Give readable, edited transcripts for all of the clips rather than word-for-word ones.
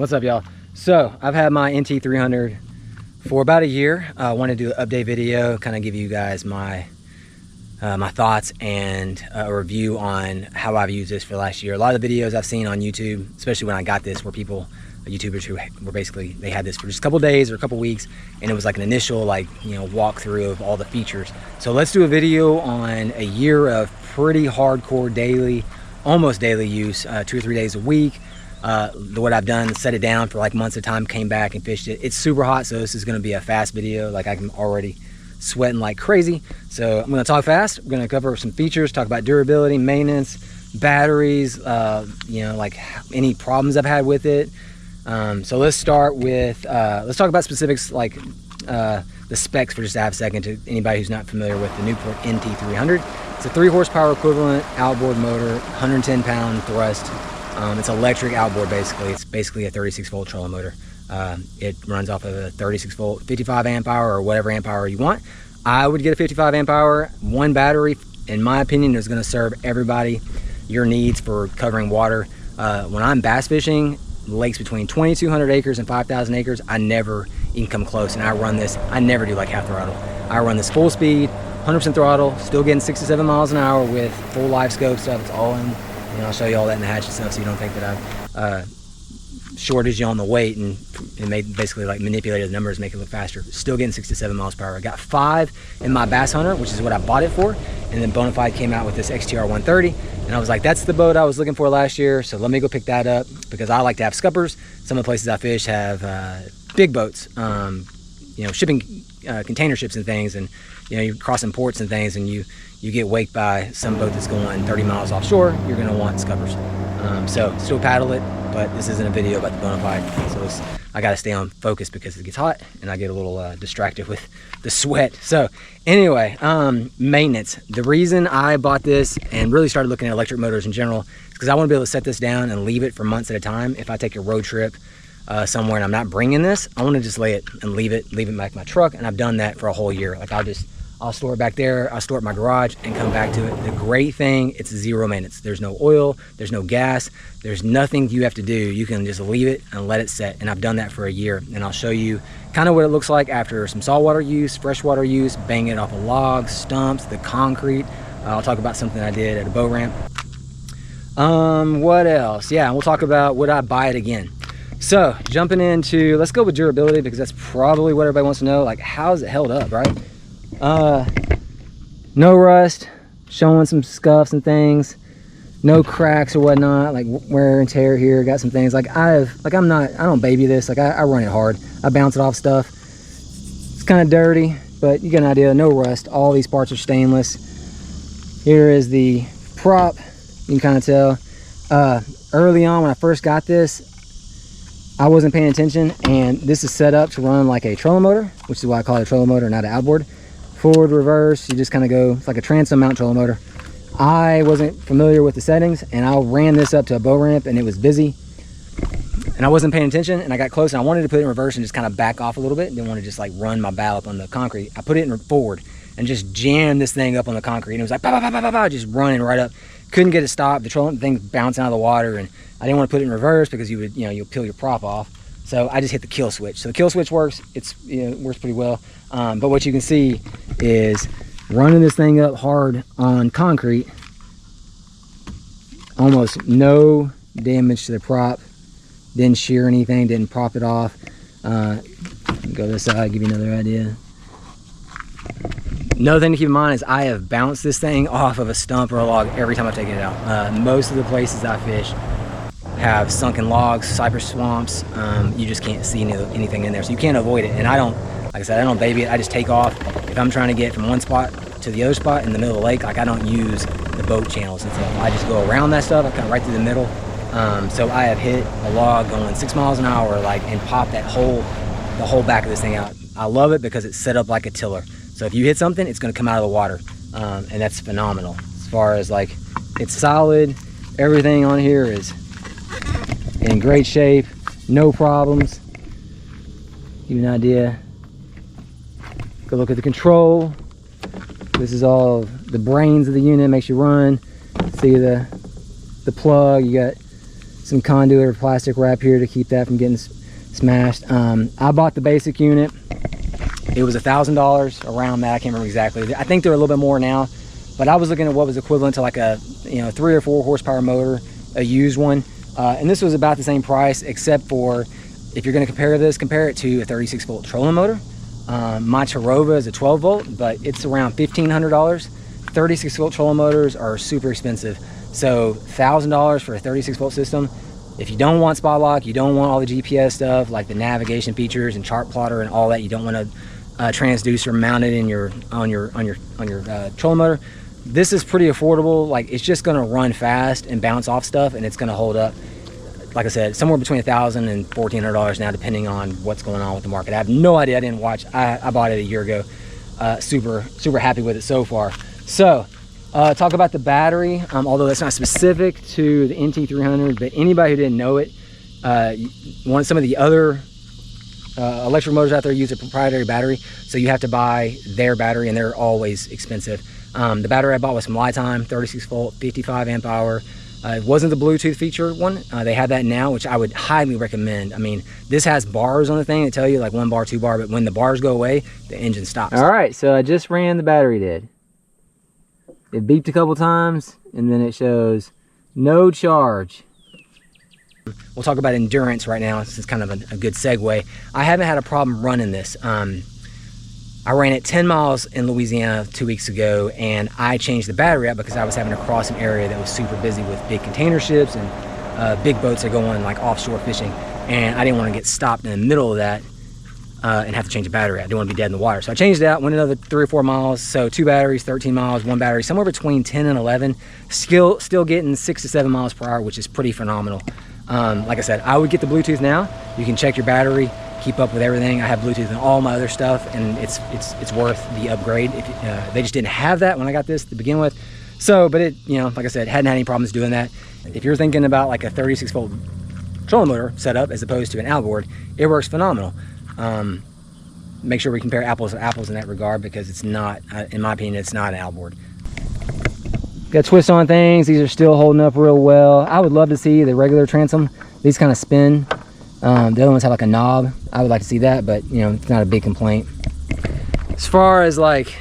What's up, y'all? So I've had my NT300 for about a year. I want to do an update video, kind of give you guys my my thoughts and a review on how I've used this for the last year. A lot of the videos I've seen on YouTube, especially when I got this, were people, YouTubers who were basically, they had this for just a couple days or a couple weeks, and it was like an initial, like, you know, walkthrough of all the features. So let's do a video on a year of pretty hardcore daily, almost daily use, 2 or 3 days a week. What I've done, set it down for like months at a time, came back and fished it. It's super hot, so this is going to be a fast video. Like, I'm already sweating like crazy, so I'm going to talk fast. We're going to cover some features, talk about durability, maintenance, batteries, you know, like any problems I've had with it. So let's start with let's talk about specifics, like the specs, for just a half second, to anybody who's not familiar with the Newport NT300. It's a 3 horsepower equivalent outboard motor, 110-pound thrust. It's electric outboard, basically. It's basically a 36 volt trolling motor. It runs off of a 36 volt 55 amp hour or whatever amp hour you want. I would get a 55 amp hour. One battery, in my opinion, is going to serve everybody your needs for covering water. When I'm bass fishing lakes between 2,200 acres and 5,000 acres, I never even come close, and I run this, I never do like half throttle. I run this full speed, 100% throttle, still getting 67 miles an hour with full live scope stuff. It's all in. And I'll show you all that in the hatch and stuff, so you don't think that I've shorted you on the weight and basically like manipulated the numbers, make it look faster. Still getting 67 miles per hour. I got 5 in my Bass Hunter, which is what I bought it for, and then Bonafide came out with this XTR130, and I was like, that's the boat I was looking for last year, so let me go pick that up, because I like to have scuppers. Some of the places I fish have big boats, you know, shipping container ships and things, and you know, you're crossing ports and things, and you get waked by some boat that's going 30 miles offshore, you're going to want scuppers. So still paddle it, but this isn't a video about the Bonafide, so I got to stay on focus because it gets hot and I get a little distracted with the sweat. So anyway, maintenance. The reason I bought this and really started looking at electric motors in general is because I want to be able to set this down and leave it for months at a time. If I take a road trip somewhere and I'm not bringing this, I want to just lay it and leave it back in my truck, and I've done that for a whole year. Like, I'll store it back there, I'll store it in my garage and come back to it. The great thing, it's zero maintenance. There's no oil, there's no gas, there's nothing you have to do. You can just leave it and let it set, and I've done that for a year. And I'll show you kind of what it looks like after some saltwater use, freshwater use, banging it off of logs, stumps, the concrete. I'll talk about something I did at a bow ramp. What else? Yeah, we'll talk about would I buy it again. So jumping into, let's go with durability, because that's probably what everybody wants to know. Like, how's it held up, right? No rust, showing some scuffs and things, no cracks or whatnot, like wear and tear here. Got some things like I don't baby this. Like, I run it hard, I bounce it off stuff. It's kind of dirty, but you get an idea. No rust, all these parts are stainless. Here is the prop. You can kind of tell early on when I first got this, I wasn't paying attention, and this is set up to run like a trolling motor, which is why I call it a trolling motor, not an outboard. Forward, reverse, you just kind of go, it's like a transom mount trolling motor. I wasn't familiar with the settings, and I ran this up to a bow ramp, and it was busy, and I wasn't paying attention, and I got close, and I wanted to put it in reverse and just kind of back off a little bit. Didn't want to just like run my bow up on the concrete. I put it in forward and just jammed this thing up on the concrete, and it was like, bah, bah, bah, bah, bah, bah, just running right up. Couldn't get it stopped. The trolling thing bouncing out of the water, and I didn't want to put it in reverse because you would, you know, you'll peel your prop off. So I just hit the kill switch. So the kill switch works. It's, you know, it works pretty well. But what you can see is running this thing up hard on concrete, almost no damage to the prop. Didn't shear anything. Didn't prop it off. Go this side. Give you another idea. Another thing to keep in mind is I have bounced this thing off of a stump or a log every time I've taken it out. Most of the places I fish have sunken logs, cypress swamps. You just can't see anything in there, so you can't avoid it. And I don't, like I said, I don't baby it. I just take off. If I'm trying to get from one spot to the other spot in the middle of the lake, like, I don't use the boat channels and stuff. I just go around that stuff. I come right through the middle. So I have hit a log going 6 miles an hour, like, and popped the whole back of this thing out. I love it because it's set up like a tiller. So if you hit something, it's going to come out of the water, and that's phenomenal. As far as, like, it's solid. Everything on here is in great shape, no problems. Give you an idea. Go look at the control. This is all the brains of the unit, makes you run. See the plug. You got some conduit or plastic wrap here to keep that from getting smashed. I bought the basic unit. It was $1,000 around that. I can't remember exactly. I think they're a little bit more now, but I was looking at what was equivalent to like a 3 or 4 horsepower motor, a used one, and this was about the same price, except for if you're going to compare this, compare it to a 36 volt trolling motor. My Terrova is a 12 volt, but it's around $1,500. 36 volt trolling motors are super expensive, so $1,000 for a 36 volt system. If you don't want spot lock, you don't want all the GPS stuff like the navigation features and chart plotter and all that, you don't want a transducer mounted in on your trolling motor, this is pretty affordable. Like, it's just going to run fast and bounce off stuff, and it's going to hold up. Like I said, somewhere between $1,000 and $1,400 now, depending on what's going on with the market. I have no idea. I didn't watch. I bought it a year ago. Super happy with it so far. So talk about the battery, although that's not specific to the NT300, but anybody who didn't know it, some of the other electric motors out there use a proprietary battery, so you have to buy their battery, and they're always expensive. The battery I bought was from Lifetime, 36 volt, 55 amp hour. It wasn't the Bluetooth feature one. They have that now, which I would highly recommend. I mean, this has bars on the thing that tell you like 1 bar, 2 bar, but when the bars go away, the engine stops. All right, so I just ran the battery dead. It beeped a couple times, and then it shows no charge. We'll talk about endurance right now. This is kind of a good segue. I haven't had a problem running this. I ran it 10 miles in Louisiana 2 weeks ago, and I changed the battery out because I was having to cross an area that was super busy with big container ships and big boats that go on like offshore fishing, and I didn't want to get stopped in the middle of that and have to change the battery out. I didn't want to be dead in the water. So I changed it out, went another 3 or 4 miles. So 2 batteries, 13 miles, 1 battery, somewhere between 10 and 11. Still getting 6 to 7 miles per hour, which is pretty phenomenal. Like I said, I would get the Bluetooth now. You can check your battery, keep up with everything. I have Bluetooth and all my other stuff, and it's worth the upgrade. If they just didn't have that when I got this to begin with. So, but it, like I said, hadn't had any problems doing that. If you're thinking about like a 36 volt trolling motor setup as opposed to an outboard, it works phenomenal. Make sure we compare apples to apples in that regard, because it's not, in my opinion, it's not an outboard. Got twists on things. These are still holding up real well. I would love to see the regular transom. These kind of spin. The other ones have like a knob. I would like to see that, but it's not a big complaint. As far as like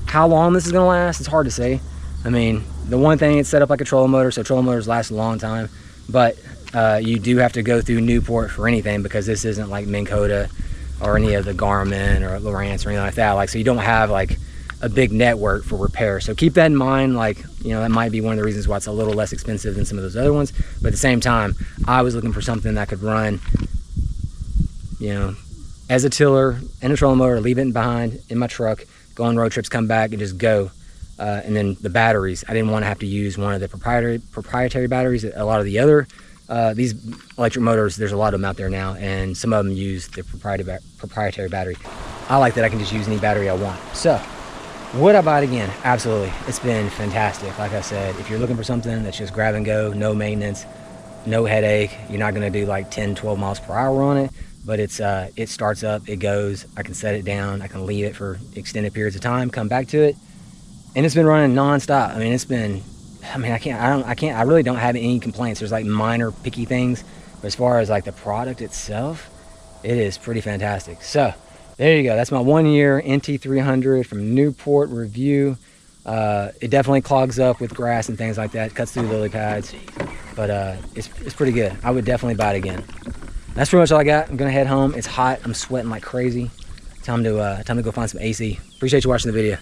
how long this is gonna last, it's hard to say. I mean, the one thing, it's set up like a trolling motor, so trolling motors last a long time, but you do have to go through Newport for anything, because this isn't like Minnkota or any of the Garmin or Lowrance or anything like that. Like, so you don't have like a big network for repair. So keep that in mind. Like, that might be one of the reasons why it's a little less expensive than some of those other ones. But at the same time, I was looking for something that could run, as a tiller and a trolling motor, leave it behind in my truck, go on road trips, come back and just go. And then the batteries, I didn't want to have to use one of the proprietary batteries. A lot of the other, these electric motors, there's a lot of them out there now, and some of them use the proprietary battery. I like that I can just use any battery I want. So, would I buy it again? Absolutely. It's been fantastic. Like I said, if you're looking for something that's just grab and go, no maintenance, no headache, you're not going to do like 10, 12 miles per hour on it, but it starts up, it goes, I can set it down, I can leave it for extended periods of time, come back to it, and it's been running non-stop. I mean, I really don't have any complaints. There's like minor picky things, but as far as like the product itself, it is pretty fantastic. So there you go. That's my 1 year NT300 from Newport review. It definitely clogs up with grass and things like that, cuts through lily pads, but it's pretty good. I would definitely buy it again. That's pretty much all I got. I'm gonna head home. It's hot. I'm sweating like crazy. Time to go find some AC. Appreciate you watching the video.